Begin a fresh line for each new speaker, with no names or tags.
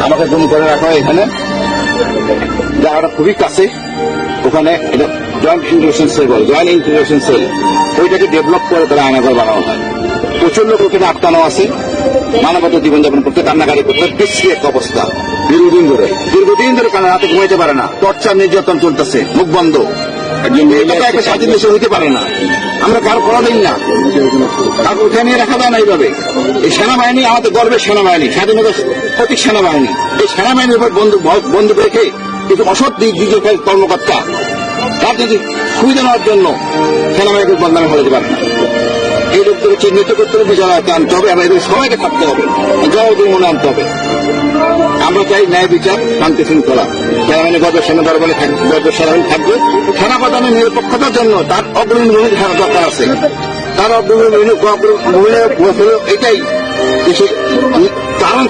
আমাকে ফোন করে রাখা হয় এখানে, জায়গাটা খুবই কাছে। ওখানে জয়েন্ট ইন্টিগ্রেশন সেল বলে, জয়েন্ট ইন্টিগ্রেশন সেল, ওইটাকে ডেভেলপ করে তারা আয়নাঘর বানানো হয়। প্রচন্ড লোকের আটকানো আছে, মানবতা জীবনযাপন করতে, কান্নাকাটি করতে, বিশ্রী এক অবস্থা। দীর্ঘদিন ধরে কারণ রাতে ঘুমাইতে পারে না, টর্চার নির্যাতন চলতেছে, মুখ বন্ধ। একটা স্বাধীন দেশে হইতে পারে না, আমরা কারো করা দিই না, কাউকে উঠে নিয়ে রাখা যায় না। এইভাবে এই সেনাবাহিনী আমাদের গর্বের সেনাবাহিনী, স্বাধীনতা প্রতীক সেনাবাহিনী, এই সেনাবাহিনীর উপর বন্দুক রেখে কিছু অসৎ দিকের কর্মকর্তা রাজনৈতিক সুবিধা নেওয়ার জন্য সেনাবাহিনীকে বদনামে হতে পারে না। এই লোকদেরকে চিহ্নিত করতে হবে, বিচারাতে আনতে হবে, আমরা এদের সবাইকে থাকতে হবে, জবাবদিহি মনে আনতে হবে। আমরা চাই ন্যায় বিচার, শান্তি শৃঙ্খলা। সেনাবাহিনী গর্বের সেনাবাহিনী গর্বের সেনাবাহিনী থাকবে। সেনা প্রধানের নিরপেক্ষতার জন্য তার অগ্রণী ভূমিকা থাকা দরকার আছে। তার অগ্রণী ভূমিকা এটাই দেশে কারণ